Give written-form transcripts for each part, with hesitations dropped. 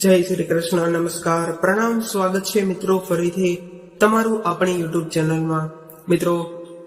જય શ્રી કૃષ્ણ, નમસ્કાર, પ્રણામ, સ્વાગત છે મિત્રો ફરીથી તમારું આપણી યુટ્યુબ ચેનલમાં. મિત્રો,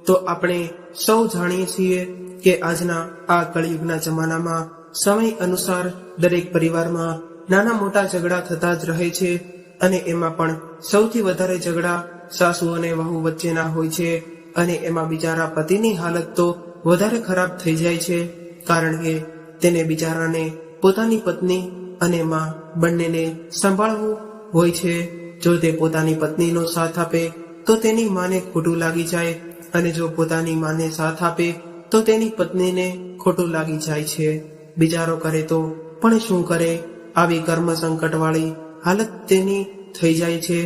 તો આપણે સૌ જાણીએ છીએ કે આજના આ કળિયુગના જમાનામાં સમય અનુસાર દરેક પરિવારમાં નાના મોટા ઝઘડા થતા જ રહે છે અને એમાં પણ સૌથી વધારે ઝઘડા સાસુ અને વહુ વચ્ચેના હોય છે અને એમાં બિચારા પતિની હાલત તો વધારે ખરાબ થઈ જાય છે, કારણ કે તેને બિચારાને પોતાની પત્ની અને માં બંનેને સંભાળવું હોય છે. જો તે પોતાની પત્નીનો સાથ આપે તો તેની માને ખોટું લાગી જાય અને જો પોતાની માને સાથ આપે તો તેની પત્નીને ખોટું લાગી જાય છે. બિચારો કરે તો પણ શું કરે, આવી કર્મ સંકટવાળી હાલત તેની થઈ જાય છે.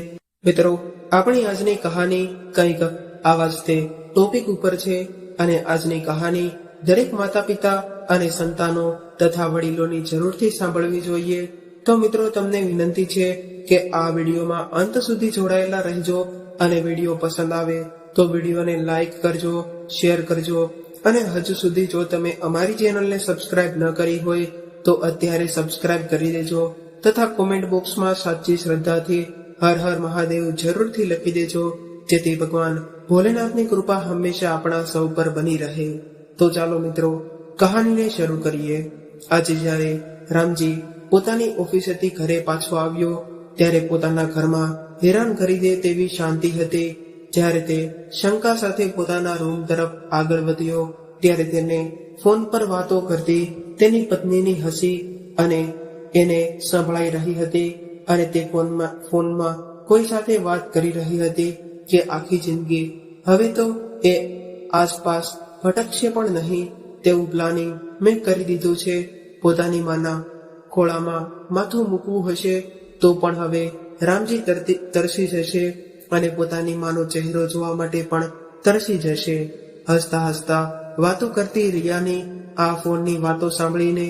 મિત્રો, આપણી આજની કહાની કંઈક આવા જ તે ટોપિક ઉપર છે અને આજની કહાની દરેક માતા પિતા અને સંતાનો તથા વડીલોની જરૂરથી સાંભળવી જોઈએ. તો મિત્રો, તમને વિનંતી છે કે આ વિડીયોમાં અંત સુધી જોડાયેલા રહેજો અને વિડીયો પસંદ આવે તો વિડીયોને લાઈક કરજો, શેર કરજો અને હજુ સુધી જો તમે અમારી ચેનલને સબસ્ક્રાઇબ ન કરી હોય તો અત્યારે સબસ્ક્રાઇબ કરી દેજો તથા કોમેન્ટ બોક્સમાં સાચી શ્રદ્ધાથી હર હર મહાદેવ જરૂરથી લખી દેજો, જેથી ભગવાન ભોલેનાથની કૃપા હંમેશા આપણા સૌ પર બની રહે. તો ચાલો મિત્રો, કહાનીને શરૂ કરીએ. આજે જ્યારે રામજી પોતાની ઓફિસેથી ઘરે પાછો આવ્યો ત્યારે પોતાના ઘરમાં હેરાન કરી દે તેવી શાંતિ હતી. જ્યારે તે શંકા સાથે પોતાના રૂમ તરફ આગળ વધ્યો ત્યારે તેને ફોન પર વાતો કરતી તેની પત્નીની હસી અને એને સંભળાઈ રહી હતી અને તે ફોનમાં કોઈ સાથે વાત કરી રહી હતી કે આખી જિંદગી હવે તો એ આસપાસ ભટકશે પણ નહીં તેવું પ્લાનિંગ મેં કરી દીધું છે. પોતાની માના ખોળામાં માથું મૂકવું હશે તો પણ હવે રામજી તરસી જશે અને પોતાની માનો ચહેરો જોવા માટે પણ તરસી જશે. હસતા હસતા વાતો કરતી રિયાની આ ફોનની વાતો સાંભળીને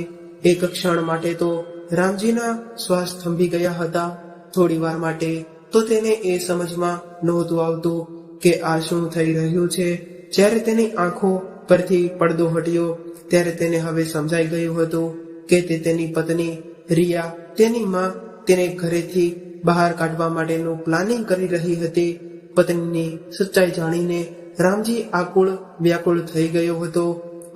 એક ક્ષણ માટે તો રામજીના શ્વાસ થંભી ગયા હતા. થોડી વાર માટે તો તેને એ સમજમાં નહોતું આવતું કે આ શું થઈ રહ્યું છે. જ્યારે તેની આંખો પરથી પડદો હટ્યો ત્યારે તેને હવે સમજાઈ ગયું હતું કે તે તેની પત્ની રિયા તેની માં તેને ઘરેથી બહાર કાઢવા માટેનું પ્લાનિંગ કરી રહી હતી. પત્નીની સચ્ચાઈ જાણીને રામજી આકુળ વ્યાકુળ થઈ ગયો હતો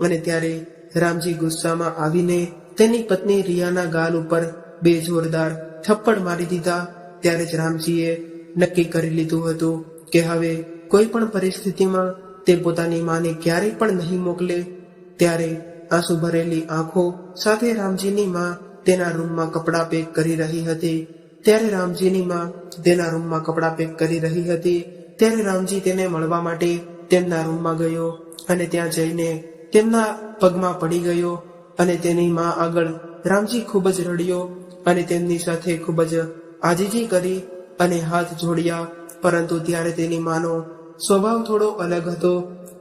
અને ત્યારે રામજી ગુસ્સામાં આવીને તેની પત્ની રિયાના ગાલ ઉપર 2 જોરદાર થપ્પડ મારી દીધા. ત્યારે જ રામજીએ નક્કી કરી લીધું હતું કે હવે કોઈ પણ પરિસ્થિતિમાં તે પોતાની માને ક્યારેય પણ નહીં મોકલે. ત્યારે આંસુ ભરેલી આંખો સાથે રામજીની માં તેના રૂમમાં કપડાં પેક કરી રહી હતી. ત્યારે રામજી તેને મળવા માટે તેમના રૂમમાં ગયો અને ત્યાં જઈને તેમના પગમાં પડી ગયો અને તેની માં આગળ રામજી ખૂબ જ રડ્યો અને તેમની સાથે ખૂબ જ આજીજી કરી અને હાથ જોડ્યા. પરંતુ ત્યારે તેની માનો સ્વભાવ થોડો અલગ હતો.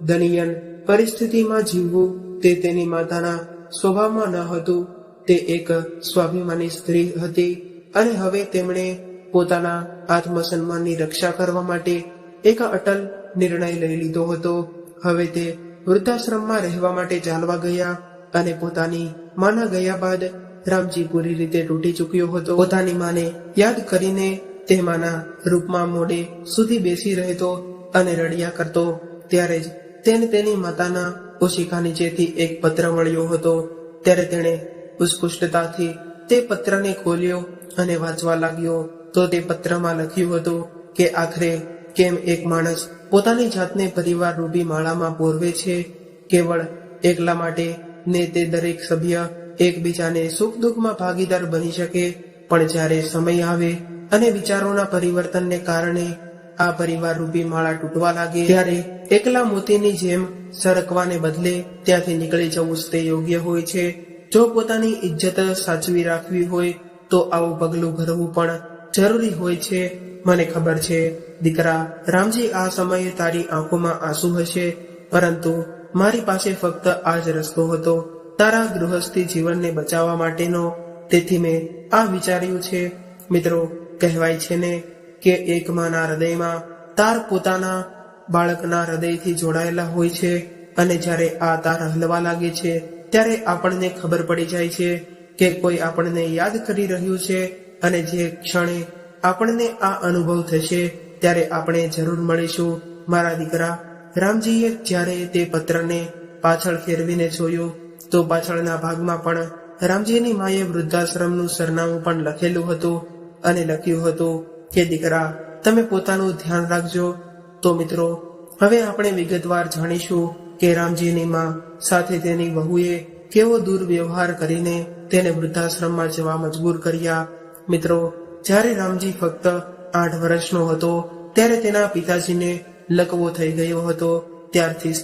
દયનીય પરિસ્થિતિમાં જીવવું તે તેની માતાના સ્વભાવમાં ન હતું. તે એક સ્વાભિમાની સ્ત્રી હતી અને હવે તેમણે પોતાના આત્મસન્માનની રક્ષા કરવા માટે એક અટલ નિર્ણય લઈ લીધો હતો. હવે તે વૃદ્ધાશ્રમમાં રહેવા માટે ચાલવા ગયા અને પોતાની માના ગયા બાદ રામજી પૂરી રીતે તૂટી ચૂક્યો હતો. પોતાની માને યાદ કરીને તે માના રૂપમાં મોડે સુધી બેસી રહેતો અને રડ્યા કરતો. ત્યારે જ તેને તેની માતાના ઓશિકા નીચેથી એક પત્ર મળ્યો હતો. ત્યારે તેણે ઉત્કૃષ્ટતાથી તે પત્રને ખોલ્યો અને વાંચવા લાગ્યો. તો તે પત્રમાં લખ્યું હતું કે આખરે કેમ એક માણસ પોતાની જાતને પરિવાર રૂપી માળામાં પોરવે છે, કેવળ એકલા માટે ને તે દરેક સભ્ય એકબીજાને સુખ દુઃખમાં ભાગીદાર બની શકે. પણ જ્યારે સમય આવે અને વિચારોના પરિવર્તનને કારણે આ પરિવાર રૂપી માળા તૂટવા લાગે ત્યારે એકલા મોતીની જેમ સરકવાને બદલે ત્યાંથી નીકળી જવું તે યોગ્ય હોય છે. જો પોતાની ઇજ્જત સાચવી રાખવી હોય તો આવું પગલું ભરવું પણ જરૂરી હોય છે. મને ખબર છે દીકરા રામજી, આ સમયે તારી આંખોમાં આંસુ હશે, પરંતુ મારી પાસે ફક્ત આ જ રસ્તો હતો તારા ગૃહસ્થી જીવનને બચાવવા માટેનો. તેથી મેં આ વિચાર્યું છે. મિત્રો, કહેવાય છે ને કે એક માના હૃદયમાં તાર પોતાના બાળકના હૃદયથી જોડાયેલા હોય છે અને જ્યારે આ તાર હલવા લાગે છે ત્યારે આપણને ખબર પડી જાય છે કે કોઈ આપણને યાદ કરી રહ્યું છે અને જે ક્ષણે આપણને આ અનુભવ થશે ત્યારે આપણે જરૂર મળીશું મારા દીકરા. રામજીએ જ્યારે તે પત્રને પાછળ ફેરવીને જોયું તો પાછળના ભાગમાં પણ રામજીની માએ વૃદ્ધાશ્રમનું સરનામું પણ લખેલું હતું અને લખ્યું હતું કે દીકરા, તમે પોતાનું ધ્યાન રાખજો. તો મિત્રો, હવે આપણે વિગતવાર જાણીશું કે રામજીની માં સાથે તેની વહુએ કેવો દુર્વ્યવહાર કરીને તેને વૃદ્ધાશ્રમમાં જવા મજબૂર કર્યા. મિત્રો, જ્યારે રામજી ફક્ત 8 વર્ષનો હતો ત્યારે તેના પિતાજીને લકવો થઈ ગયો હતો. ત્યારથી જ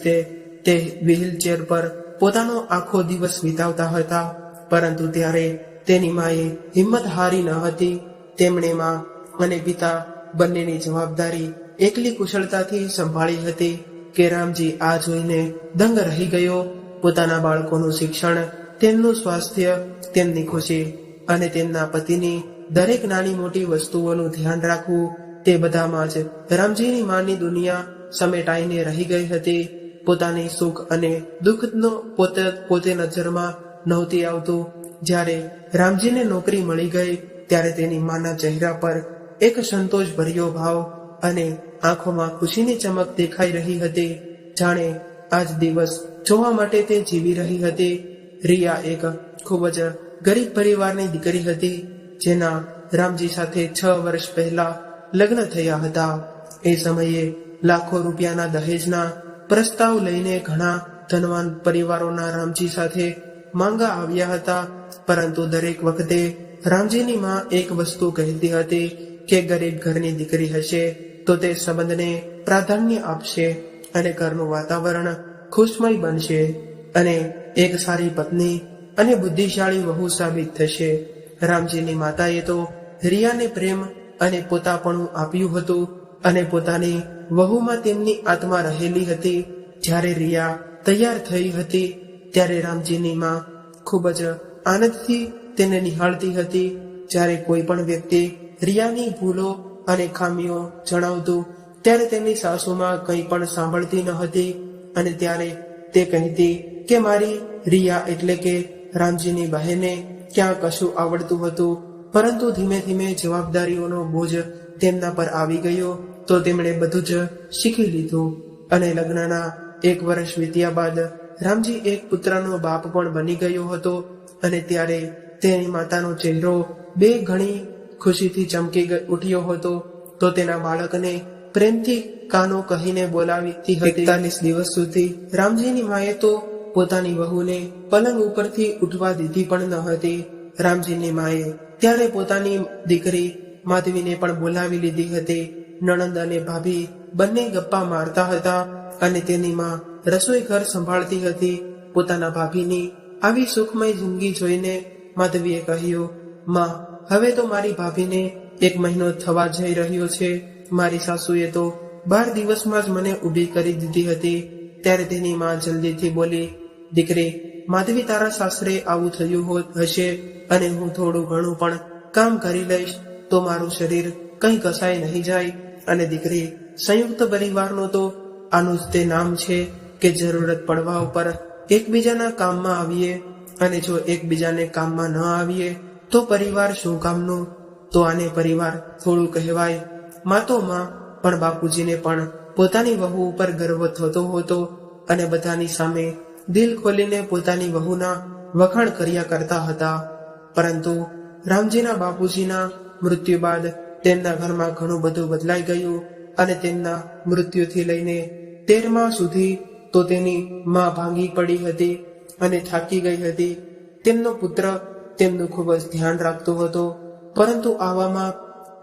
તે વ્હીલચેર પર પોતાનો આખો દિવસ વિતાવતા હતા. પરંતુ ત્યારે તેની માએ હિંમત હારી ન હતી. તેમણે માં અને પિતા બંનેની જવાબદારી એકલી કુશળતાથી સંભાળી હતી કે રામજી આ જોઈને દંગ રહી ગયો. પોતાના બાળકોનું શિક્ષણ, તેમનું સ્વાસ્થ્ય, તેમની ખુશી અને તેમના પતિની દરેક નાની મોટી વસ્તુઓનું ધ્યાન રાખવું, તે બધામાં જ રામજીની માની દુનિયા સમેટાઈને રહી ગઈ હતી. પોતાની સુખ અને દુઃખનો પોતે નજરમાં નહોતી આવતું. જ્યારે રામજીને નોકરી મળી ગઈ ત્યારે તેની માના ચહેરા પર એક સંતોષ ભર્યો ભાવ અને આંખોમાં ખુશીની ચમક દેખાઈ રહી હતી. જાણે આજ દિવસ જોવા માટે તે જીવી રહી હતી. રિયા એક ખૂબ જ ગરીબ પરિવારની દીકરી હતી, જેના રામજી સાથે 6 વર્ષ પહેલા લગ્ન થયા હતા. એ સમયે લાખો રૂપિયાના દહેજના પ્રસ્તાવ લઈને ઘણા ધનવાન પરિવારોના રામજી સાથે માંગા આવ્યા હતા. પરંતુ દરેક વખતે રામજીની માં એક વસ્તુ કહેતી હતી કે ગરીબ ઘરની દીકરી હશે તો તે સંબંધને પ્રાધાન્ય આપશે અને ઘરનું વાતાવરણ ખુશમય બનશે અને એક સારી પત્ની અને બુદ્ધિશાળી વહુ સાબિત થશે. રામજીની માતાએ તો રિયાને પ્રેમ અને પોતાપણું આપ્યું હતું અને પોતાની વહુમાં તેમની આત્મા રહેલી હતી. જ્યારે રિયા તૈયાર થઈ હતી ત્યારે રામજીની માં ખૂબ જ આનંદથી તેને નિહાળતી હતી. જ્યારે કોઈ પણ વ્યક્તિ રિયાની ભૂલો અને ખામીઓ જણાવતું ત્યારે તેની સાસુમાં કંઈ પણ સાંભળતી ન હતી અને ત્યારે તે કહેતી કે મારી રિયા એટલે કે રામજીની બહેને ક્યાં કશું આવડતું હતું. પરંતુ ધીમે ધીમે જવાબદારીઓનો બોજ તેમના પર આવી ગયો તો તેમણે બધું જ શીખી લીધું અને લગ્નના 1 વર્ષ વીત્યા બાદ રામજી એક પુત્રનો બાપ પણ બની ગયો હતો. અને ત્યારે તેની માતાનો ચહેરો 2 ગણી ખુશીથી ચમકી ઉઠ્યો હતો. તો તેના બાળકને પ્રેમથી કાનો કહીને બોલાવતી હતી. 41 દિવસ સુધી રામજીની માએ તો પોતાની વહુને પલંગ ઉપરથી ઉઠવા દીધી પણ ન હતી. રામજીની માએ ત્યારે પોતાની દીકરી માધવીને પણ બોલાવી લીધી હતી. નણંદ અને ભાભી બંને ગપ્પા મારતા હતા અને તેની માં રસોઈ ઘર સંભાળતી હતી. પોતાના ભાભીની આવી સુખમય જિંદગી જોઈને માધવીએ કહ્યું, માં, હવે તો મારી ભાભીને 1 મહિનો થવા જઈ રહ્યો છે. મારી સાસુએ તો 12 દિવસમાં જ મને ઊભી કરી દીધી હતી. ત્યારે તેની માં જલ્દીથી બોલી, દીકરી, માધવી, તારા સાસરે આવું થયું હશે અને હું થોડું ઘણું પણ કામ કરી લઈશ તો મારું શરીર કંઈ કસાય નહીં જાય. અને દીકરી, સંયુક્ત પરિવારનો તો આનું જ તે નામ છે કે જરૂરત પડવા ઉપર એકબીજાના કામમાં આવીએ અને જો એકબીજાને કામમાં ન આવીએ તો પરિવાર શું કામનું? તો આને પરિવાર થોડું કહેવાય. માં તો માં, પણ બાપુજીને પણ પોતાની વહુ ઉપર ગર્વ થતો હતો અને બધાની સામે દિલ ખોલીને પોતાની વહુના વખાણ કર્યા કરતા હતા. પરંતુ રામજીના બાપુજીના મૃત્યુ બાદ તેમના ઘરમાં ઘણું બધું બદલાઈ ગયું અને તેમના મૃત્યુથી લઈને 13મા સુધી તો તેની માં ભાંગી પડી હતી અને થાકી ગઈ હતી. તેમનો પુત્ર તેમનું ખૂબ જ ધ્યાન રાખતો હતો, પરંતુ આવામાં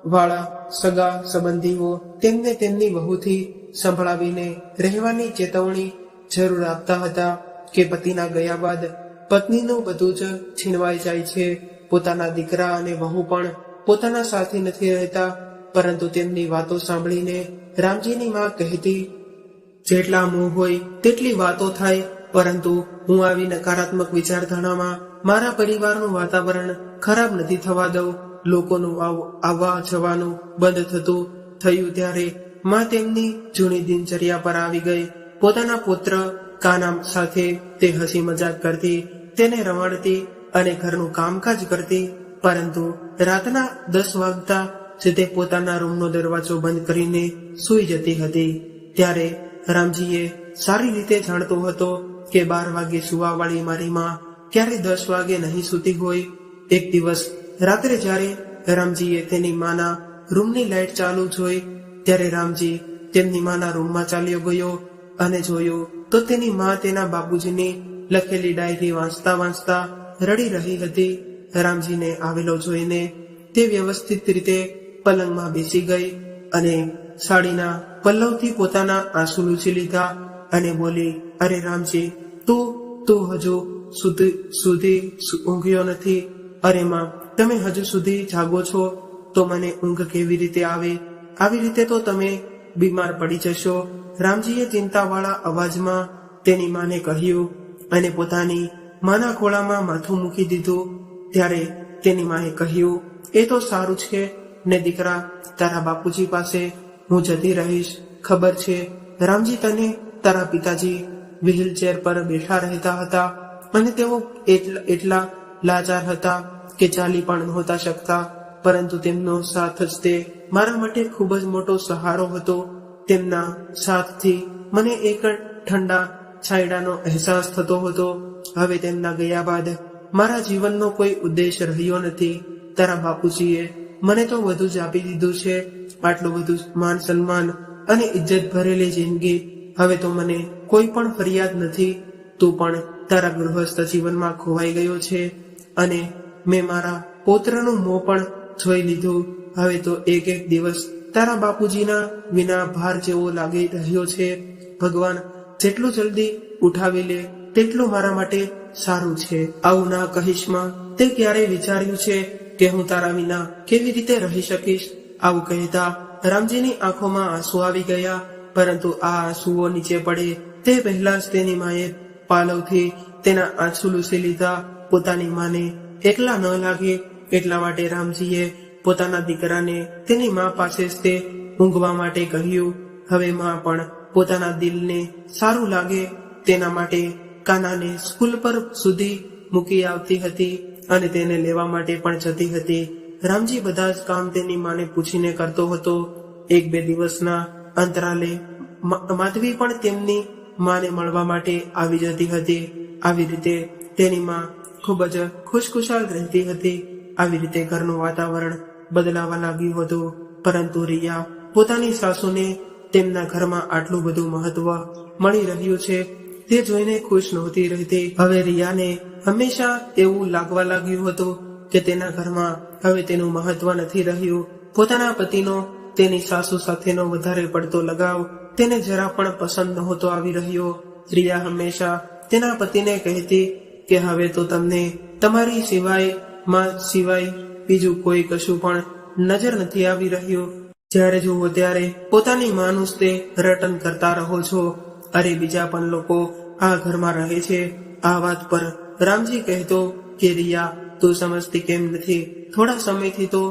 વાળા સગા સંબંધીઓ તેમને તેમની વહુથી સંભળાવીને રહેવાની ચેતવણી જરૂર આપતા હતા કે પતિના ગયા બાદ પત્નીનું બધું જ છીનવાઈ જાય છે. પોતાના દીકરા અને વહુ પણ પોતાના સાથે નથી રહેતા. પરંતુ તેમની વાતો સાંભળીને રામજીની માં કહેતી, જેટલા મોહ હોય તેટલી વાતો થાય, પરંતુ હું આવી નકારાત્મક વિચારધારામાં મારા પરિવારનું વાતાવરણ ખરાબ નથી થવા દઉં. લોકોનું આવવા જવાનું બંધ થયું ત્યારે માં તેમની જૂની દિનચર્યા પર આવી ગઈ. પોતાના પુત્ર કાના સાથે તે હસી મજાક કરતી, તેને રમાડતી અને ઘરનું કામકાજ કરતી. પરંતુ રાતના 10 વાગતા જ તે પોતાના રૂમનો દરવાજો બંધ કરીને સૂઈ જતી હતી। ત્યારે રામજીએ સારી રીતે જાણતો હતો કે 12 વાગે સુવાવાળી મારી માં ક્યારે 10 વાગે નહીં સૂતી હોય। એક દિવસ રાત્રે જ્યારે રામજીએ તેની માના રૂમની લાઈટ ચાલુ જોઈ ત્યારે રામજી તેમની માના રૂમમાં ચાલ્યો ગયો અને જોયું તો તેની માં તેના બાપુજીની લખેલી ડાયરી વાંચતા વાંચતા રડી રહી હતી। રામજીને આવેલો જોઈને તે વ્યવસ્થિત રીતે પલંગમાં બેસી ગઈ અને સાડીના પલ્લવથી પોતાના આંસુ લૂછી લીધા અને બોલી, અરે રામજી, તું હજુ સુધી ઊંઘ્યો નથી? અરે માં, તમે હજુ સુધી જાગો છો તો મને ઊંઘ કેવી રીતે આવે? આવી રીતે તો તમે બીમાર પડી જશો। રામજીએ ચિંતાવાળા અવાજમાં તેની માને કહ્યું અને પોતાની માના ખોળામાં માથું મૂકી દીધું। ત્યારે તેની માએ કહ્યું, એ તો સારું છે ને દીકરા, તારા બાપુજી પાસે હું જતી રહીશ। ખબર છે રામજી, તને તારા પિતાજી વ્હીલચેર પર બેઠા રહેતા હતા અને તેઓ એટલા લાચાર હતા કે ચાલી પણ નહોતા શકતા, પરંતુ તેમનો સાથ જ તે મારા માટે ખૂબ જ મોટો સહારો હતો। તેમના સાથથી મને એક ઠંડા છાંયડાનો અહેસાસ થતો હતો। હવે તેમના ગયા બાદ મારા જીવનનો કોઈ ઉદ્દેશ રહ્યો નથી। તારા બાપુજીએ મને તો વધુ જ આપી દીધું છે, આટલું બધું માન સન્માન અને ઇજ્જત ભરેલી જિંદગી। હવે તો મને કોઈ પણ ફરિયાદ નથી। તું પણ તારા ગૃહસ્થ જીવનમાં ખોવાઈ ગયો છે અને મેં મારા પૌત્રનું મોં પણ જોઈ લીધું। હવે તો એક દિવસ તારા બાપુજીના વિના ભાર જેવો લાગી રહ્યો છે। ભગવાન જેટલું જલ્દી ઉઠાવી લે તેટલું મારા માટે સારું છે। આવું ના કહીશમાં, તે ક્યારેય વિચાર્યું છે કે હું તારા વિના કેવી રીતે રહી શકીશ? આવું કહેતા રામજીની આંખોમાં આંસુ આવી ગયા, પરંતુ આ આંસુઓ નીચે પડે તે પહેલા જ તેની માએ પાલવથી તેના આંસુ લૂછી લીધા। પોતાની માને એકલા ન લાગે એટલા માટે રામજીએ પોતાના દીકરાને તેની મા પાસે જ તે ઊંઘવા માટે કહ્યું। હવે મા પણ પોતાના દિલને સારું લાગે તેના માટે કાનાને સ્કૂલ પર સુધી મૂકી આવતી હતી અને તેને લેવા માટે પણ જતી હતી। રામજી બધા જ કામ તેની માને પૂછીને કરતો હતો। 1-2 દિવસના અંતરાલે માધવી પણ તેમની માને મળવા માટે આવી જતી હતી। આવી રીતે તેની માં ખૂબ જ ખુશખુશાલ રહેતી હતી। આવી રીતે ઘરનું વાતાવરણ બદલાવા લાગ્યું હતું, પરંતુ રિયા પોતાની સાસુને તેમના ઘરમાં આટલું બધું મહત્વ મળી રહ્યું છે તે જોઈને ખુશ નહોતી રહેતી। હવે રિયાને હંમેશા એવું લાગવા લાગ્યું હતું કે તેના ઘરમાં હવે તેનું મહત્વ નથી રહ્યું। પોતાના પતિનો તેની સાસુ સાથેનો વધારે પડતો લગાવ તેને જરા પણ પસંદ નહોતો આવી રહ્યો। રિયા હંમેશા તેના પતિને કહેતી કે હવે તો તમને તમારી સિવાય બીજું કોઈ કશું પણ નજર નથી આવી રહ્યું। જ્યારે જુઓ ત્યારે પોતાની માનું જ તે રટન કરતા રહો છો। અરે બીજા પણ લોકો આ ઘરમાં રહે છે। આ વાત પર રામજી કહેતો કે રિયા, તું સમજતી કેમ નથી? થોડા સમયથી તો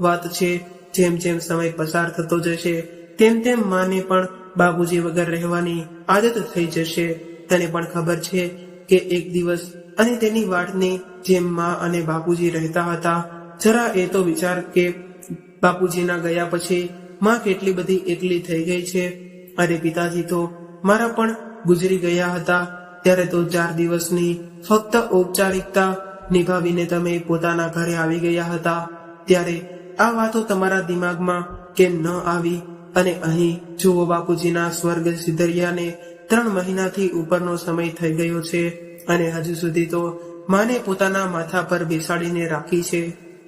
વાત છે, જેમ જેમ સમય પસાર થતો જશે તેમ તેમ માને પણ બાપુજી વગર રહેવાની આદત થઈ જશે। તને પણ ખબર છે કે એક દિવસ અને તેની વાટની જેમ મા અને બાપુજી રહેતા હતા। જરા એ તો વિચાર કે બાપુજીના ગયા પછી માં કેટલી બધી એકલી થઈ ગઈ છે। અરે પિતાજી તો મારા પણ ગુજરી ગયા હતા, ત્યારે તો 4 દિવસની ફક્ત ઔપચારિકતા નિભાવીને તમે પોતાના ઘરે આવી ગયા હતા। ત્યારે આ વાતો તમારા દિમાગમાં કેમ ન આવી? અને અહીં જુઓ, બાપુજીના સ્વર્ગ સિધરિયાને 3 મહિનાથી ઉપરનો સમય થઈ ગયો છે અને હજુ સુધી તો માને પોતાના માથા પર બેસાડીને રાખી છે।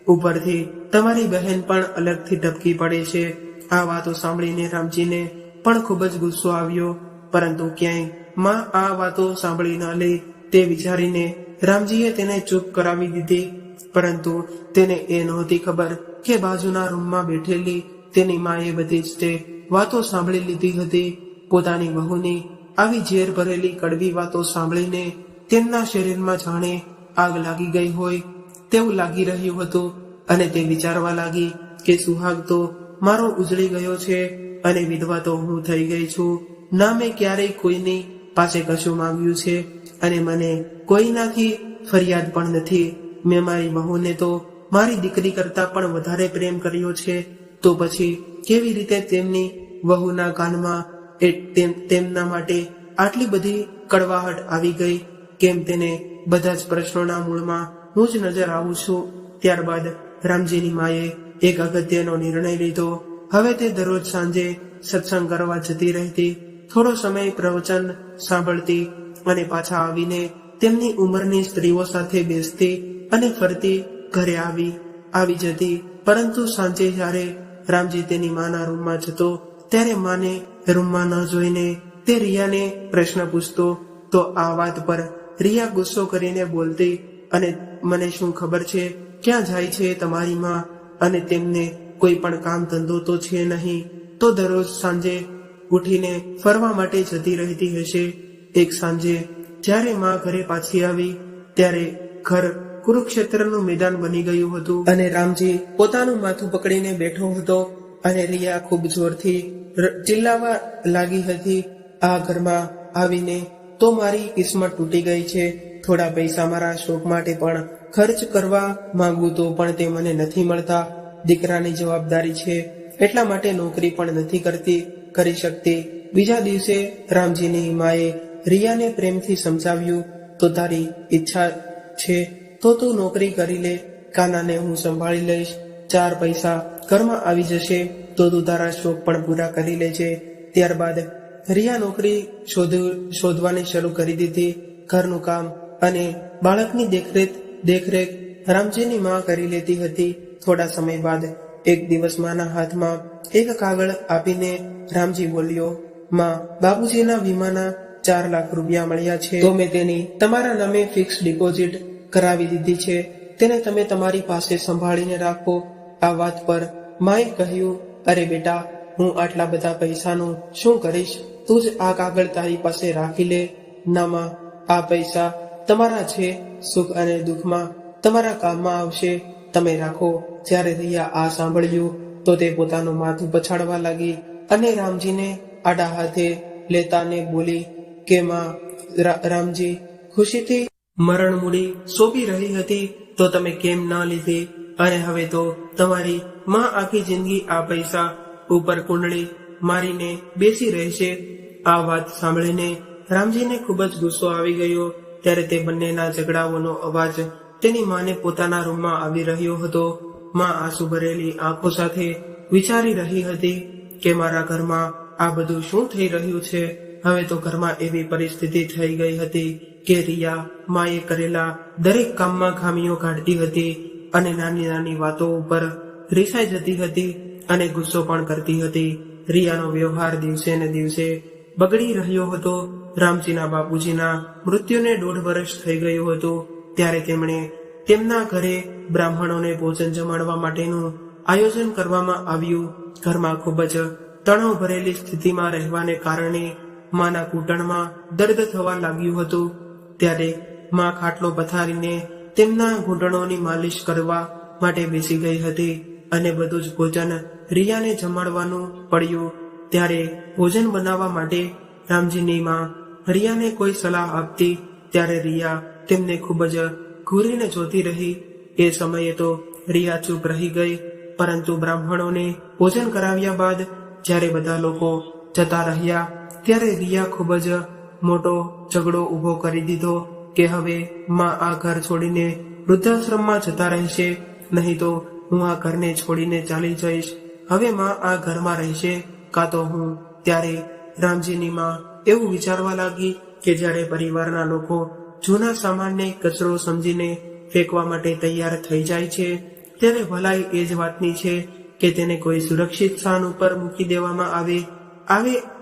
ઉપરથી તમારી બહેન પણ અલગથી ઢબકી પડે છે। આ વાતો સાંભળીને રામજીને પણ ખૂબ જ ગુસ્સો આવ્યો, પરંતુ ક્યાંય માં આ વાતો સાંભળી ન લે તે વિચારીને રામજીએ તેને ચૂપ કરાવી દીધી। પરંતુ તેને એ નહોતી ખબર કે બાજુના રૂમમાં બેઠેલી તેની માએ બધી જ તે વાતો સાંભળી લીધી હતી। પોતાની વહુની આવી ઝેર ભરેલી કડવી વાતો સાંભળીને તેમના શરીરમાં જાણે આગ લાગી ગઈ હોય તેવું લાગી રહ્યું હતું અને તે વિચારવા લાગી કે સુહાગ તો મારો ઉજળી ગયો છે અને વિધવા તો હું થઈ ગઈ છું। ના મેં ક્યારેય કોઈની પાસે કશું માંગ્યું છે અને મને કોઈનાથી ફરિયાદ પણ નથી। મેં મારી વહુને તો મારી દીકરી કરતા પણ વધારે પ્રેમ કર્યો છે, તો પછી કેવી રીતે તેમની વહુના કાનમાં તેમના માટે આટલી બધી કડવાહટ આવી ગઈ? કેમ તેને બધા જ પ્રશ્નોના મૂળમાં હું જ નજર આવું છું. ત્યારબાદ રામજીની માએ એક અગત્યનો નિર્ણય લીધો. હવે તે દરરોજ સાંજે સત્સંગ કરવા જતી રહેતી, થોડો સમય પ્રવચન સાંભળતી અને પાછા આવીને તેમની ઉંમરની સ્ત્રીઓ સાથે બેસતી અને ફરતી ઘરે આવી જતી. પરંતુ સાંજે જ્યારે રામજી તેની માના રૂમમાં જતો, ત્યારે માને રૂમમાં ન જોઈને તે રિયાને પ્રશ્ન પૂછતો. તો આ વાત પર રિયા ગુસ્સો કરીને બોલતી, અને મને શું ખબર છે ક્યાં જાય છે તમારી માં, અને તેમને કોઈ પણ કામ ધંધો તો છે નહીં, તો દરરોજ સાંજે ઉઠીને ફરવા માટે જતી રહેતી હશે. એક સાંજે જ્યારે માં ઘરે પાછી આવી, ત્યારે ઘર કુરુક્ષેત્રનું મેદાન બની ગયું હતું અને રામજી પોતાનું માથું પકડીને બેઠો હતો અને રિયા ખૂબ જોરથી ચિલ્લાવા લાગી હતી, આ ઘરમાં આવીને તો મારી કિસ્મત તૂટી ગઈ છે. થોડા પૈસા મારા શોખ માટે પણ ખર્ચ કરવા માંગુ તો પણ તે મને નથી મળતા. દીકરાની જવાબદારી છે એટલા માટે નોકરી પણ નથી કરી શકતી. બીજા દિવસે રામજીની માએ રિયાને પ્રેમથી સમજાવ્યું, તો તારી ઈચ્છા છે તો તું નોકરી કરી લે, કાનાને હું સંભાળી લઈશ, 4 પૈસા ઘરમાં આવી જશે તો તું તારા શોખ પણ પૂરા કરી લેજે. ત્યારબાદ રિયા નોકરી શોધવાની શરૂ કરી દીધી. ઘરનું કામ અને બાળકની દેખરેખ રામજીની માં કરી લેતી હતી. થોડા સમય બાદ એક દિવસ માના હાથમાં એક કાગળ આપીને રામજી બોલ્યો, માં, બાબુજીના વીમાના 4 લાખ રૂપિયા મળ્યા છે, તો મેં તેની તમારા નામે ફિક્સ ડિપોઝિટ કરાવી દીધી છે, તેને તમે તમારી પાસે સંભાળીને રાખો. આ વાત પર માએ કહ્યું, અરે બેટા, હું આટલા બધા પૈસાનું શું કરીશ? તું જ આ કાગળ તારી પાસે રાખી લે. ના માં, આ પૈસા તમારા છે, સુખ અને દુઃખમાં તમારા કામમાં આવશે, તમે રાખો. જ્યારે રિયા આ સાંભળ્યું તો તે પોતાનું માથું પછાડવા લાગી અને રામજીને આડા હાથે લેતાને બોલી કે માં, રામજી ખુશીથી મરણ મૂડી સોંપી રહી હતી તો તમે કેમ ના લીધી? અને હવે તો તમારી માં આખી જિંદગી આ પૈસા ઉપર કુંડળી મારીને બેસી રહેશે. આ વાત સાંભળીને રામજીને ખૂબ જ ગુસ્સો આવી ગયો. ત્યારે તે બંનેના ઝઘડાઓનો અવાજ તેની માને પોતાના રૂમમાં આવી રહ્યો હતો. માં આંસુ ભરેલી આંખો સાથે વિચારી રહી હતી કે મારા ઘરમાં આ બધું શું થઈ રહ્યું છે? હવે તો ઘરમાં એવી પરિસ્થિતિ થઈ ગઈ હતી કે રિયા માએ કરેલા દરેક કામમાં ખામીઓ કાઢતી હતી અને નાની નાની વાતો ઉપર રીસાઈ જતી હતી અને ગુસ્સો પણ કરતી હતી. રિયાનો વ્યવહાર દિવસે ને દિવસે બગડી રહ્યો હતો. રામજીના બાપુજીના મૃત્યુને 1.5 વર્ષ થઈ ગયું હતું. ત્યારે તેમણે તેમના ઘરે બ્રાહ્મણોને ભોજન જમાડવા માટેનું આયોજન કરવામાં આવ્યું. ઘરમાં ખૂબ જ તણાવ ભરેલી સ્થિતિમાં રહેવાને કારણે માના ઘૂંટણમાં દર્દ થવા લાગ્યું હતું. ત્યારે માં ખાટલો પથારીને તેમના ઘૂંટણોની માલિશ કરવા માટે બેસી ગઈ હતી અને બધું જ ભોજન રિયાને જમાડવાનું પડ્યું. ત્યારે ભોજન બનાવવા માટે રામજીની માં રિયાને કોઈ સલાહ આપતી, ત્યારે રિયા તેમને ખૂબ જ ઘૂરીને જોતી રહી. એ સમયે તો રિયા ચૂપ રહી ગઈ, પરંતુ બ્રાહ્મણોને ભોજન કરાવ્યા બાદ જ્યારે બધા લોકો જતા રહ્યા, ત્યારે રિયા ખૂબ જ મોટો ઝઘડો ઊભો કરી દીધો કે હવે માં આ ઘર છોડીને વૃદ્ધાશ્રમમાં જતા રહેશે, નહીં તો હું આ ઘરને છોડીને ચાલી જઈશ. હવે માં આ ઘરમાં રહેશે કાં તો હું. ત્યારે રામજીની માં એવું વિચારવા લાગી કે જ્યારે પરિવારના લોકો જૂના સામાનને કચરો સમજીને ફેંકવા માટે તૈયાર થઈ જાય છે, ત્યારે ભલાઈ એ જ વાતની છે કે તેને કોઈ સુરક્ષિત સ્થાન ઉપર મૂકી દેવામાં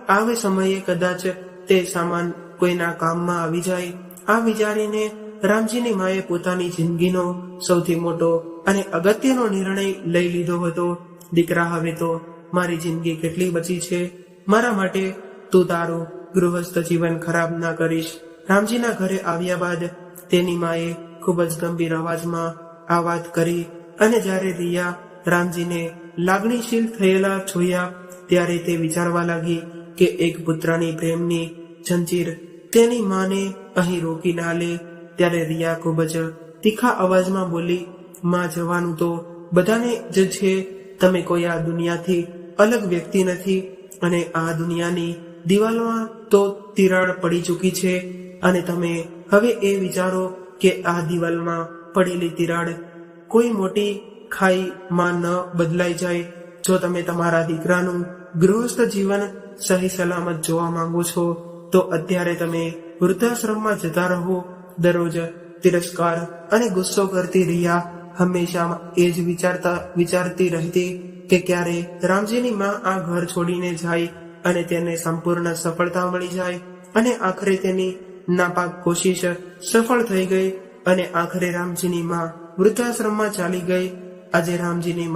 આવે સમયે કદાચ તે સામાન કોઈના કામમાં આવી જાય. આ વિચારીને રામજીની માએ પોતાની જિંદગીનો સૌથી મોટો અને અગત્યનો નિર્ણય લઈ લીધો હતો. દીકરા, હવે તો મારી જિંદગી કેટલી બચી છે, મારા માટે તું તારું ગૃહસ્થ જીવન ખરાબ ના કરીશ. રામજીના ઘરે આવ્યા બાદ તેની માએ ખૂબ જ ગંભીર અવાજમાં આ વાત કરી અને જ્યારે રિયા રામજીને લાગણીશીલ થયેલા જોયા, ત્યારે તે વિચારવા લાગી કે એક પુત્રની પ્રેમની જંજીર તેની માને અહીં રોકી ના લે. ત્યારે રિયા ખૂબ જ તીખા અવાજમાં બોલી, માં જવાનું તો બધાને જ છે. તમે કોઈ આ દુનિયાથી અલગ વ્યક્તિ નથી અને આ દુનિયાની દિવાલોમાં તો તિરાડ પડી ચૂકી છે અને તમે હવે એ વિચારો કે આ દિવાલમાં પડેલી તિરાડ કોઈ મોટી ખાઈમાં ન બદલાઈ જાય. જો તમે તમારા દીકરાનું ગૃહસ્થ જીવન સહી સલામત જોવા માંગો છો તો અત્યારે તમે વૃદ્ધાશ્રમમાં જતા રહો. દરરોજ તિરસ્કાર અને ગુસ્સો કરતી રિયા હંમેશા એ જ વિચારતી રહેતી કે ક્યારે રામજીની માં આ ઘર છોડીને જાય અને તેને સંપૂર્ણ સફળતા મળી જાય. અને આખરે તેની નાપાક કોશિશ સફળ થઈ ગઈ અને આખરે રામજીની માં વૃદ્ધાશ્રમમાં ચાલી ગઈ. આજે રામજીની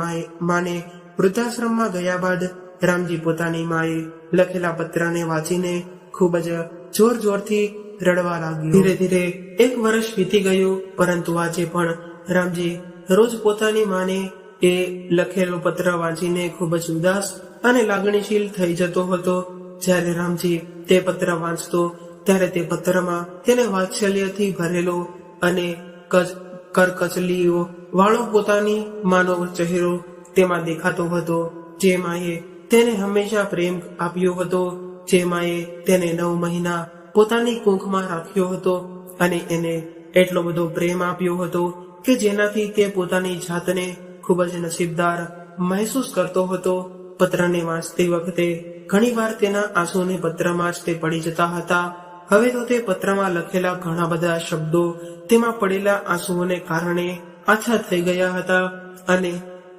માને વૃદ્ધાશ્રમમાં ગયા બાદ રામજી પોતાની માએ લખેલા પત્રને વાંચીને ખૂબ જ જોર જોરથી રડવા લાગ્યો. ધીરે ધીરે 1 વર્ષ વીતી ગયું, પરંતુ આજે પણ રામજી રોજ પોતાની માને એ લખેલો પત્ર વાંચીને ખૂબ જ ઉદાસ અને લાગણીશીલ થઈ જતો હતો. જ્યારે રામજી તે પત્ર વાંચતો ત્યારે તે પત્રમાં તેને વાત્સલ્યથી ભરેલો અને કરકચલીઓ વાળો પોતાની માનો ચહેરો તેમાં દેખાતો હતો. જે માએ તેને હંમેશા પ્રેમ આપ્યો હતો, જે માએ તેને 9 મહિના પોતાની કુંખમાં રાખ્યો હતો અને એને એટલો બધો પ્રેમ આપ્યો હતો કે જેનાથી તે પોતાની જાતને ખૂબ જ નસીબદાર મહેસૂસ કરતો હતો. પત્રને વાંચતી વખતે ઘણીવાર તેના આંસુને પત્રમાં જ તે પડી જતા હતા. હવે તો તે પત્રમાં લખેલા ઘણા બધા શબ્દો તેમાં પડેલા આંસુઓને કારણે આછા થઈ ગયા હતા અને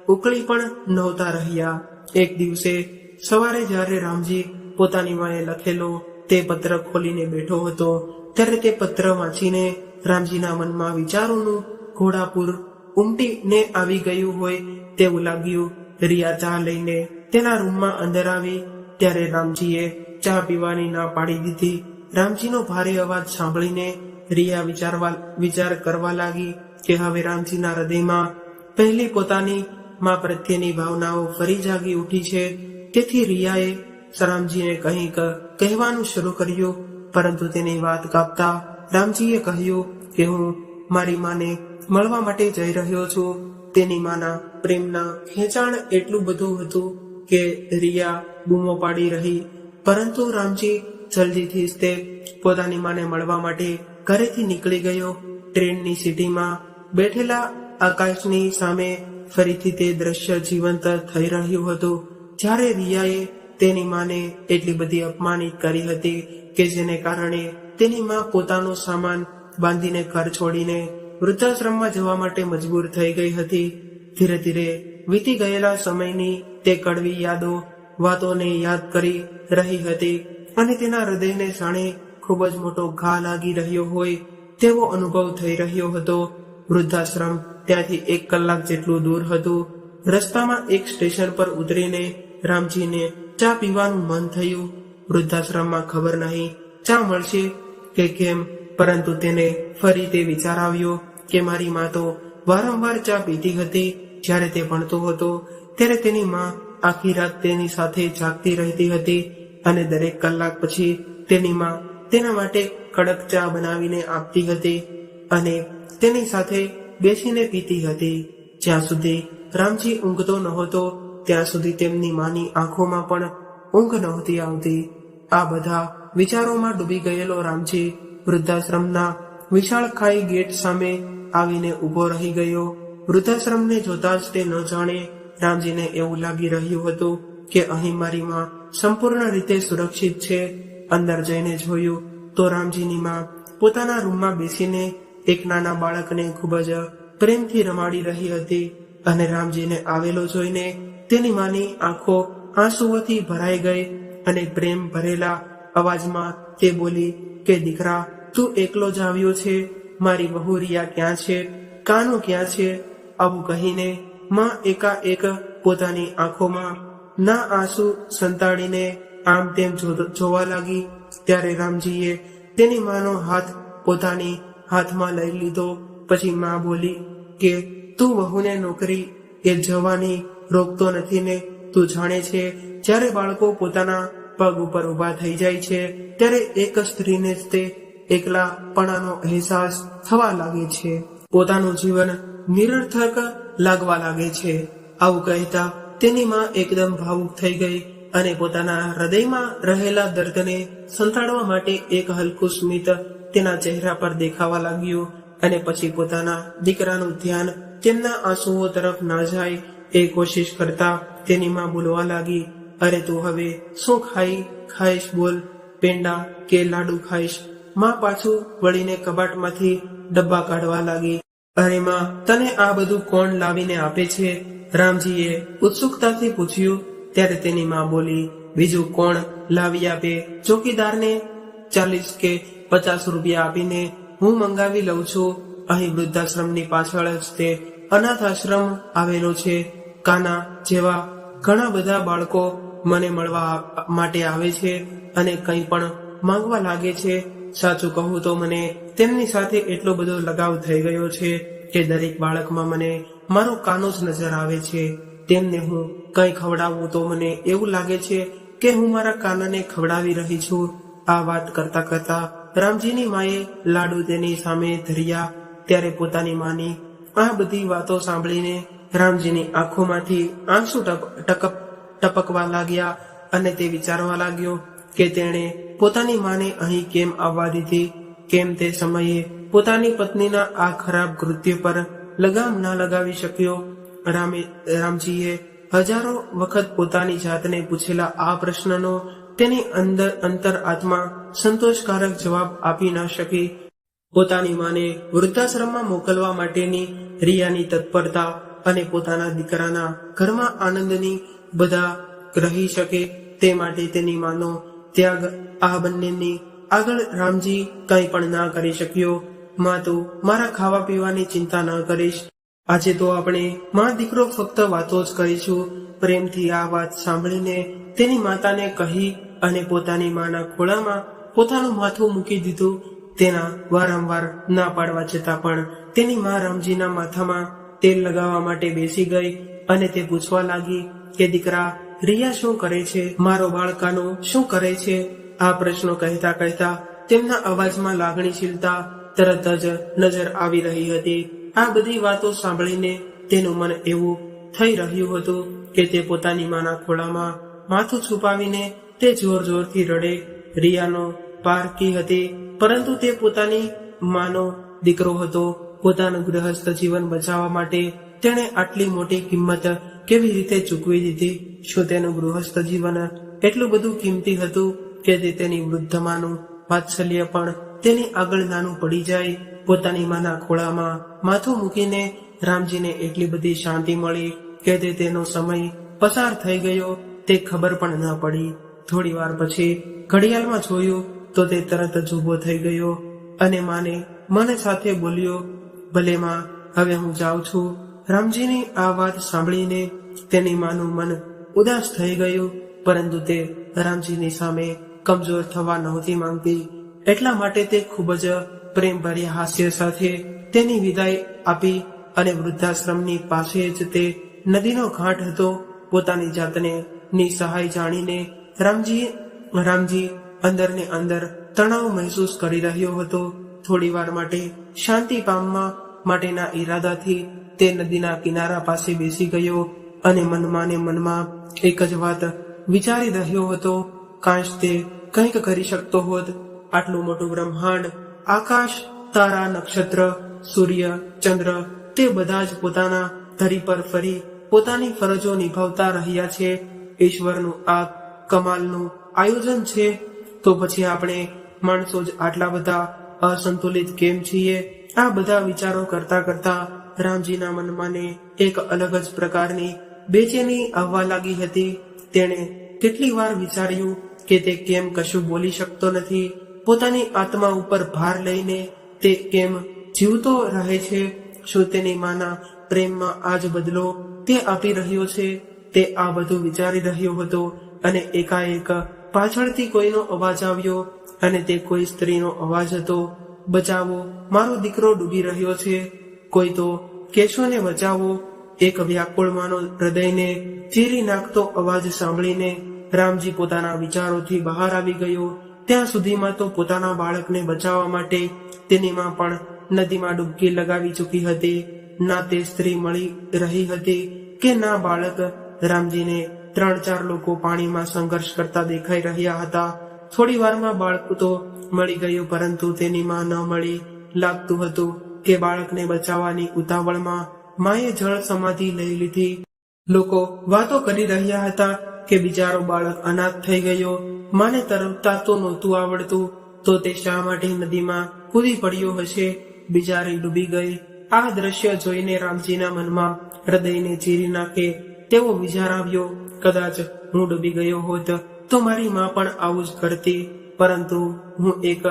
ઉકળી પણ નહોતા રહ્યા. એક દિવસે સવારે જ્યારે રામજી પોતાની માએ લખેલો તે પત્ર ખોલીને બેઠો હતો ત્યારે તે પત્ર વાંચીને રામજીના મનમાં વિચારોનું ઘોડાપૂર ઉમટીને આવી ગયું હોય તેવું લાગ્યું. રિયા ચા લઈને તેના રૂમમાં અંદર આવી ત્યારે રામજીએ ચા પીવાની ના પાડી દીધી. રામજીનો ભારે અવાજ સાંભળીને રિયા વિચાર કરવા લાગી કે હવે રામજીના હૃદયમાં પહેલી પોતાની માં પ્રત્યેની ભાવનાઓ ફરી જાગી ઉઠી છે. તેથી રિયાએ રામજીને કંઈક કહેવાનું શરૂ કર્યું, પરંતુ તેની વાત કાપતા રામજીએ કહ્યું કે હું મારી માને મળવા માટે જઈ રહ્યો છું. તેની માના પ્રેમના ખેંચાણ એટલું બધું હતું કે રિયા બૂમો પાડી રહી, પરંતુ રામજી જલ્દીથી જ તે પોતાની માને મળવા માટે ઘરેથી નીકળી ગયો. ટ્રેનની સીટીમાં બેઠેલા આકાશની સામે ફરીથી તે દ્રશ્ય જીવંત થઈ રહ્યું હતું, જ્યારે રિયાએ તેની માને એટલી બધી અપમાનિત કરી હતી કે જેને કારણે તેની માં પોતાનો સામાન બાંધીને ઘર છોડીને વૃદ્ધાશ્રમમાં જવા માટે મજબૂર થઈ ગઈ હતી. ધીરે ધીરે વીતી ગયેલા સમયની તે કડવી વાતોને યાદ કરી રહી હતી અને તેના હૃદયને સાણે ખૂબ જ મોટો ઘા લાગી રહ્યો હોય તેવો અનુભવ થઈ રહ્યો હતો. વૃદ્ધાશ્રમ ત્યાંથી 1 કલાક જેટલું દૂર હતું. રસ્તામાં એક સ્ટેશન પર ઉતરીને રામજીને ચા પીવાનું મન થયું. વૃદ્ધાશ્રમમાં ખબર નહીં ચા મળશે કે કેમ, પરંતુ તેને ફરી તે વિચાર આવ્યો કે મારી માં તો વારંવાર ચા પીતી હતી. જ્યારે તે ભણતો હતો ત્યારે તેની માં આખી રાત તેની સાથે જાગતી રહેતી હતી અને દરેક કલાક પછી તેની માં તેના માટે કડક ચા બનાવીને આપતી હતી અને તેની સાથે બેસીને પીતી હતી. જ્યાં સુધી રામજી ઊંઘતો નહોતો ત્યાં સુધી તેમની માની આંખોમાં પણ ઊંઘ નહોતી આવતી. આ બધા વિચારોમાં ડૂબી ગયેલો રામજી વૃદ્ધાશ્રમના વિશાળ ખાઈ ગેટ સામે આવીને ઊભો રહી ગયો. વૃદ્ધાશ્રમને જોતા જ તે ન જાણે રામજીને એવું લાગી રહ્યું હતું કે અહીં મારી માં સંપૂર્ણ રીતે સુરક્ષિત છે. અંદર જઈને જોયું તો રામજીની માં પોતાના રૂમમાં બેસીને એક નાના બાળકને ખૂબ જ પ્રેમથી રમાડી રહી હતી અને રામજીને આવેલો જોઈને તેની માની આંખો આંસુઓથી ભરાઈ ગઈ અને પ્રેમ ભરેલા અવાજમાં તે બોલી કે દીકરા, તું એકલો જ આવ્યો છે? મારી વહુ રિયા ક્યાં છે? કાનું ક્યાં છે? આવું કહીને માં એકાએક પોતાની આંખોમાં ના આંસુ સંતાડીને આમ તેમ જોવા લાગી. ત્યારે રામજીએ તેની માનો હાથ પોતાની હાથમાં લઈ લીધો. પછી માં બોલી કે તું વહુને નોકરી એ જવાની રોકતો નથી ને? તું જાણે છે જ્યારે બાળકો પોતાના પગ ઉપર ઊભા થઈ જાય છે ત્યારે એક સ્ત્રીને જ તે એકલાપણાનો અહેસાસ થવા લાગે છે. પોતાનું જીવન નિરર્થક લાગવા લાગે છે. આવું કહેતા તેની માં એકદમ ભાવુક થઈ ગઈ અને પોતાના હૃદયમાં રહેલા દર્દને સંતાડવા માટે એક હલકું સ્મિત તેના ચહેરા પર દેખાવા લાગ્યું અને પછી પોતાના દીકરાનું ધ્યાન તેમના આંસુઓ તરફ ના જાય એ કોશિશ કરતા તેની માં બોલવા લાગી, અરે તું હવે શું ખાઈશ બોલ, પેંડા કે લાડુ ખાઈશ? માં પાછું વળીને કબાટમાંથી ડબ્બા કાઢવા લાગી. અરે માં, તને આ બધું કોણ લાવીને આપે છે? રામજીએ ઉત્સુકતાથી પૂછ્યું. ત્યારે તેની માં બોલી, બીજું કોણ લાવી આપે? ચોકીદારને 40 કે 50 રૂપિયા આપીને હું મંગાવી લઉં છું. અહીં વૃદ્ધાશ્રમની પાછળ જ તે અનાથ આશ્રમ આવેલો છે. કાના જેવા ઘણા બધા બાળકો મને મળવા માટે આવે છે અને કંઈ પણ માંગવા લાગે છે. સાચું કહું તો મને તેમની સાથે એટલો બધો લગાવ થઈ ગયો છે કે દરેક બાળકમાં મને મારો કાનો જ નજર આવે છે. તેમને હું કંઈ ખવડાવું તો મને એવું લાગે છે કે હું મારા કાનાને ખવડાવી રહી છું. આ વાત કરતા કરતા રામજીની માએ લાડુ તેની સામે ધર્યા. ત્યારે પોતાની માની આ બધી વાતો સાંભળીને રામજીની આંખોમાંથી આંસુ ટપકવા લાગ્યા અને તે વિચારવા લાગ્યો કે તેણે પોતાની માને અહીં કેમ આવવા દીધી, કેમ તે સમયે પોતાની પત્નીના આ ખરાબ કૃત્ય પર લગામ ના લગાવી શક્યો. રામજીએ હજારો વખત પોતાની જાતને પૂછેલા આ પ્રશ્નનો તેની અંતર આત્મા સંતોષકારક જવાબ આપી ન શકી. પોતાની માને વૃદ્ધાશ્રમમાં મોકલવા માટેની રિયાની તત્પરતા અને પોતાના દીકરાના ઘરમાં આનંદની બધા રહી શકે તે માટે તેની માનો ત્યાગ, આ બંનેની આગળ રામજી કંઈ પણ ના કરી શક્યો. માં, તું મારા ખાવા પીવાની ચિંતા ન કરીશ. આજે તો આપણે માં દીકરો ફક્ત વાતો જ કરીશું. પ્રેમથી આ વાત સાંભળીને તેની માતાને કહી અને પોતાની માના ખોળામાં પોતાનું માથું મૂકી દીધું. તેના વારંવાર ના પાડવા છતાં પણ તેની માં રામજીના માથામાં તેલ લગાવવા માટે બેસી ગઈ અને તે પૂછવા લાગી કે દીકરા, રિયા શું કરે છે? મારો બાળકાનો શું કરે છે? આ પ્રશ્નો કહેતા કહેતા તેમના અવાજમાં લાગણીશીલતા તરત જ નજર આવી રહી હતી. આ બધી વાતો સાંભળીને તેનું મન એવું થઈ રહ્યું હતું કે તે પોતાની માના ખોળામાં માથું છુપાવીને તે જોર જોરથી રડે. રિયાનો પારકી હતી, પરંતુ તે પોતાની માનો દીકરો હતો. પોતાનું ગૃહસ્થ જીવન બચાવવા માટે તેણે આટલી મોટી કિંમત કેવી રીતે ચૂકવી દીધી? શું તેનું ગૃહસ્થ જીવન એટલું બધું કિંમતી હતું કે તે તેની વૃદ્ધ માનું વાત્સલ્ય પણ તેની આગળ નાનું પડી જાય? પોતાની માના ખોળામાં માથું મૂકીને રામજીને એટલી બધી શાંતિ મળી કે તેનો સમય પસાર થઈ ગયો તે ખબર પણ ન પડી. થોડી વાર પછી ઘડિયાળમાં જોયું તો તે તરત જ ઊભો થઈ ગયો અને માને મન સાથે બોલ્યો, ભલે માં, હવે હું જાઉં છું. રામજીની આ વાત સાંભળીને તેની માનું મન ઉદાસ થઈ ગયું, પરંતુ તે રામજીની સામે કમજોર થવા નહોતી માંગતી. એટલા માટે તે ખૂબ જ પ્રેમભર્યા હાસ્ય સાથે તેની વિદાય આપી અને વૃદ્ધાશ્રમની પાસે જ તે નદીનો ઘાટ હતો. પોતાની જાતને નિસહાય જાણીને રામજી અંદર ને અંદર તણાવ મહેસૂસ કરી રહ્યો હતો. થોડી વાર માટે શાંતિ પામવા માટેના ઈરાદાથી તે નદીના કિનારા પાસે બેસી ગયો અને મનમાં ને મનમાં એક જ વાત વિચારી રહ્યો હતો, કાશ તે કંઈક કરી શકતો હોત. આટલું મોટું બ્રહ્માંડ, આકાશ, તારા, નક્ષત્ર, સૂર્ય, ચંદ્ર તે બધા જ પોતાના ધરી પર ફરી પોતાની ફરજો નિભાવતા રહ્યા છે. ઈશ્વરનું આ કમાલનું આયોજન છે. તો પછી આપણે માણસો જ આટલા બધા અસંતુલિત કેમ છીએ? આ બધા વિચારો કરતા કરતા રામજીના મનમાં ને એક અલગ જ પ્રકારની બેચેની આવવા લાગી હતી. તેણે કેટલી વાર વિચાર્યું કે તે કેમ કશું બોલી શકતો નથી. પોતાની આત્મા ઉપર ભાર લઈને તે કેમ જીવતો રહે છે? શું તેની માના પ્રેમમાં આજ બદલો તે આપી રહ્યો છે? તે આ બધું વિચારી રહ્યો હતો અને એકાએક પાછળથી કોઈનો અવાજ આવ્યો અને તે કોઈ સ્ત્રીનો અવાજ હતો. બચાવો, મારો દીકરો ડૂબી રહ્યો છે, કોઈ તો કેશોને બચાવો. એક વ્યાકુળ માનો હૃદયને ચીરી નાખતો અવાજ સાંભળીને રામજી પોતાના વિચારોથી બહાર આવી ગયો. ત્યાં સુધીમાં તો પોતાના બાળકને બચાવવા માટે તેની માં પણ નદીમાં ડૂબકી લગાવી ચૂકી હતી. ના તે સ્ત્રી મળી રહી હતી કે ના બાળક. રામજીને 3-4 લોકો પાણીમાં સંઘર્ષ કરતા દેખાઈ રહ્યા હતા. થોડી વારમાં બાળક તો મળી ગયું, પરંતુ તેની માં ન મળી. લાગતું હતું કે બાળકને બચાવવાની ઉતાવળમાં માએ જળ સમાધિ લઈ લીધી. લોકો વાતો કરી રહ્યા હતા કે બિચારો બાળક અનાથ થઈ ગયો, માને તરવતા તો નહોતું આવડતું, તો તે શા માટે નદીમાં કૂદી પડ્યો હશે, બિચારી ડૂબી ગઈ. આ દ્રશ્ય જોઈને રામજીના મનમાં હૃદયને ચીરી નાખે તેવો વિચાર આવ્યો. કદાચ હું ડૂબી ગયો હોત તો મારી માં પણ આવું જ કરતી, પરંતુ હું એક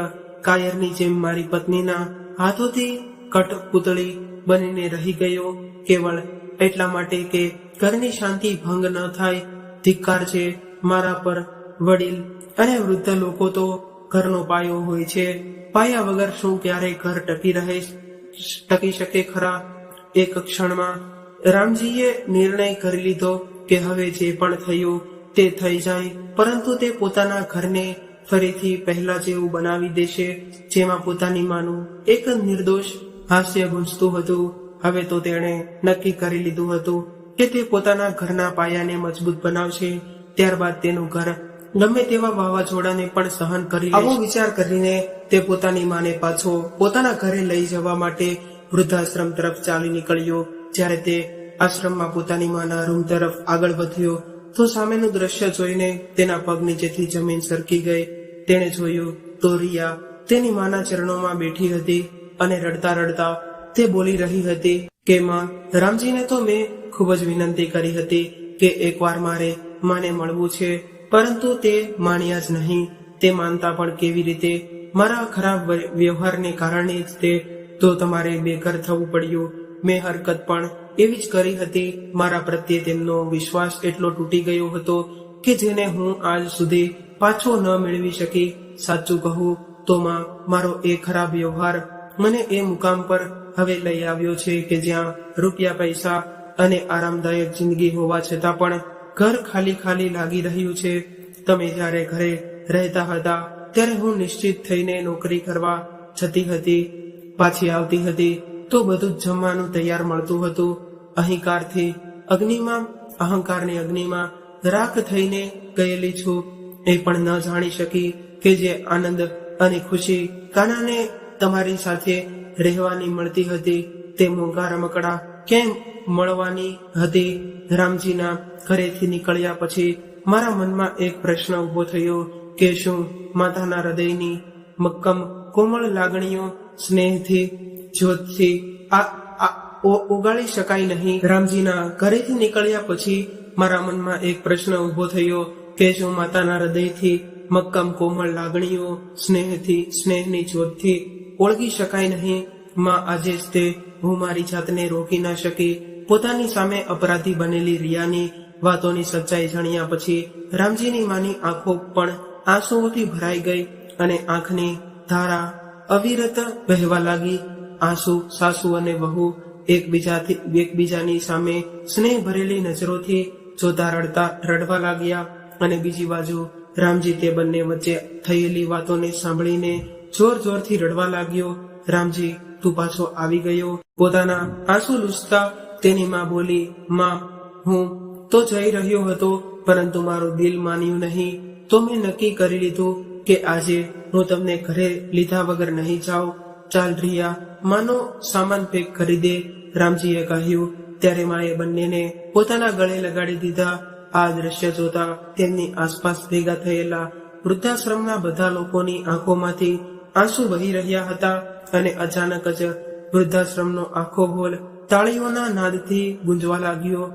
કાયરની જેમ મારી પત્નીના હાથોથી કઠપૂતળી બનીને રહી ગયો, કેવળ એટલા માટે કે ઘરની શાંતિ ભંગ ન થાય. ધિક્કાર છે મારા પર. વડીલ અને વૃદ્ધ લોકો તો ઘરનો પાયો હોય છે. પાયા વગર શું ક્યારેય ઘર ટકી શકે ખરા? એક ક્ષણમાં રામજીએ નિર્ણય કરી લીધો કે હવે જે પણ થયું તે થઈ જાય, પરંતુ તે પોતાના ઘરને ફરીથી પહેલા જેવું બનાવી દેશે, જેમાં પોતાની માનું એક નિર્દોષ હાસ્ય ગુંજતું હતું. હવે તો તેણે નક્કી કરી લીધું હતું કે તે પોતાના ઘરના પાયાને મજબૂત બનાવશે, ત્યારબાદ તેનું ઘર ગમે તેવા વાવાઝોડાને પણ સહન કરી લેશે. આવો વિચાર કરીને તે પોતાની માને પાછો પોતાના ઘરે લઈ જવા માટે વૃદ્ધાશ્રમ તરફ ચાલી નીકળ્યો. જ્યારે તે આશ્રમમાં પોતાની માના રૂમ તરફ આગળ વધ્યો તો સામેનું દ્રશ્ય જોઈને તેના પગ નીચેથી જમીન સરકી ગઈ. તેણે જોયું તો રિયા તેની માના ચરણોમાં બેઠી હતી અને રડતા રડતા તે બોલી રહી હતી કે માં, રામજીને તો મેં ખૂબ જ વિનંતી કરી હતી કે એકવાર મારે માને મળવું છે, પરંતુ તે માન્યા જ નહીં. તે માનતા પણ કેવી રીતે? મારા ખરાબ વ્યવહારને કારણે જ તે તો તમારે બેઘર થવું પડ્યું. મેં હરકત પણ એવી જ કરી હતી. મારા પ્રત્યે તેમનો વિશ્વાસ એટલો તૂટી ગયો હતો કે જેને હું આજ સુધી પાછો ન મેળવી શકી. સાચું કહું તો માં, મારો એ ખરાબ વ્યવહાર મને એ મુકામ પર હવે લઈ આવ્યો છે કે જ્યાં રૂપિયા પૈસા અને આરામદાયક જિંદગી હોવા છતાં પણ ઘર ખાલી ખાલી લાગી રહ્યું છે. તમે જ્યારે ઘરે રહેતા હતા ત્યારે હું નિશ્ચિત થઈને નોકરી કરવા જતી હતી, પાછી આવતી હતી તો બધું જ જમવાનું તૈયાર મળતું હતું. અહંકારની અગ્નિમાં રાખ થઈને ગયેલી છું. એ પણ ન જાણી શકી કે જે આનંદ અને ખુશી કાનાને તમારી સાથે રહેવાની મળતી હતી તે મોંઘા રમકડા કેમ મળવાની હતી? રામજીના ઘરેથી નીકળ્યા પછી મારા મનમાં એક પ્રશ્ન ઉભો થયો કે શું માતાના હૃદયની મક્કમ કોમળ લાગણીઓ સ્નેહથી જ્યોતથી ઉગાડી શકાય નહીં? રામજીના ઘરેથી નીકળ્યા પછી મારા મનમાં એક પ્રશ્ન ઉભો થયો કે શું માતાના હૃદયથી મક્કમ કોમળ લાગણીઓ સ્નેહની જ્યોતથી ઓળખી શકાય નહીં? માં, આજે જ તે હું મારી જાતને રોકી ન શકી. પોતાની સામે અપરાધી બનેલી રિયાની વાતોની સચ્ચાઈ જાણ્યા પછી રામજીની માની આંખો પણ આંસુઓથી ભરાઈ ગઈ અને આંખની ધારા અવિરત વહેવા લાગી. સાસુ અને વહુ એકબીજાની સામે સ્નેહ ભરેલી નજરોથી જોતા રડવા લાગ્યા અને બીજી બાજુ રામજી તે બંને વચ્ચે થયેલી વાતોને સાંભળીને જોર જોરથી રડવા લાગ્યો. રામજી, તું પાછો આવી ગયો? પોતાના આંસુ લૂછતા તેની માં બોલી, માં, હું તો જઈ રહ્યો હતો, પરંતુ મારું દિલ માન્યું નહીં. તો મેં નક્કી કરી લીધું કે આજે હું તમને ઘરે લીધા વગર નહીં જાઉં. ચાલ રિયા, માનો સામાન પેક કરી દે, રામજીએ કહ્યું. ત્યારે માએ બંનેને પોતાના ગળે લગાડી દીધા. આ દ્રશ્ય જોતા તેમની આસપાસ ભેગા થયેલા વૃદ્ધાશ્રમના બધા લોકોની આંખોમાંથી આંસુ વહી રહ્યા હતા અને અચાનક જ વૃદ્ધાશ્રમનો આખો હોલ તાળીઓના નાદથી ગુંજવા લાગ્યો.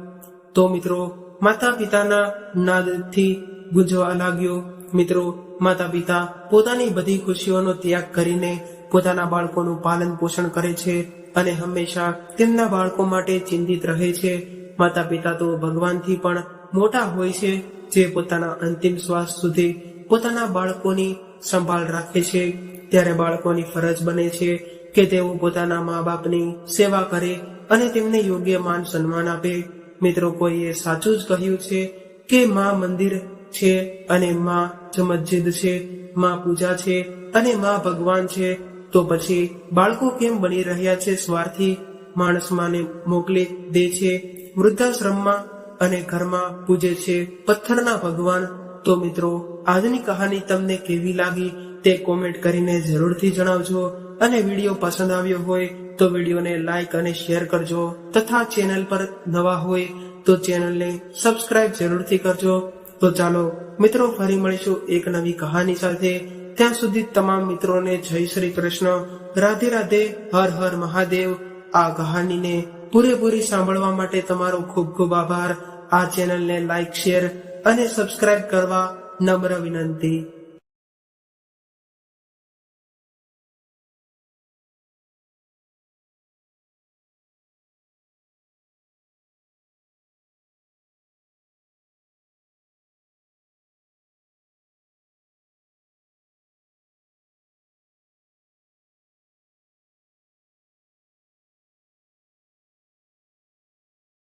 તો મિત્રો, માતા પિતાના નાદથી ગુંજવા લાગ્યો. મિત્રો, માતા પિતા પોતાની બધી ખુશીઓનો ત્યાગ કરીને પોતાના બાળકોનું પાલન પોષણ કરે છે અને હંમેશા તેમના બાળકો માટે ચિંતિત રહે છે. માતા પિતા તો ભગવાનથી પણ મોટા હોય છે, જે પોતાના અંતિમ શ્વાસ સુધી પોતાના બાળકોની સંભાળ રાખે છે. ત્યારે બાળકોની ફરજ બને છે કે તેઓ પોતાના મા બાપની સેવા કરે અને તેમને યોગ્ય માન સન્માન આપે. મિત્રો, કોઈએ સાચું જ કહ્યું છે કે માં મંદિર છે અને માં જ મસ્જિદ છે, માં પૂજા છે અને માં ભગવાન છે. તો પછી બાળકો કેમ બની રહ્યા છે સ્વાર્થી? માણસમાંને મોકલી દે છે, વૃદ્ધાશ્રમમાં અને ઘરમાં પૂજે છે પથ્થરના ભગવાન. તો મિત્રો, આજની કહાની તમને કેવી લાગી તે કોમેન્ટ કરીને જરૂરથી જણાવજો. અને વિડીયો પસંદ આવ્યો હોય તો વિડીયોને લાઈક અને શેર કરજો, તથા ચેનલ પર નવા હોય તો ચેનલને સબસ્ક્રાઇબ જરૂરથી કરજો. તો ચાલો મિત્રો, ફરી મળીશું એક નવી કહાની સાથે. ત્યાં સુધી તમામ મિત્રોને જય શ્રી કૃષ્ણ, રાધે રાધે, હર હર મહાદેવ. આ કહાનીને પૂરેપૂરી સાંભળવા માટે તમારો ખૂબ ખૂબ આભાર. આ ચેનલને લાઈક, શેર અને સબસ્ક્રાઇબ કરવા નમ્ર વિનંતી.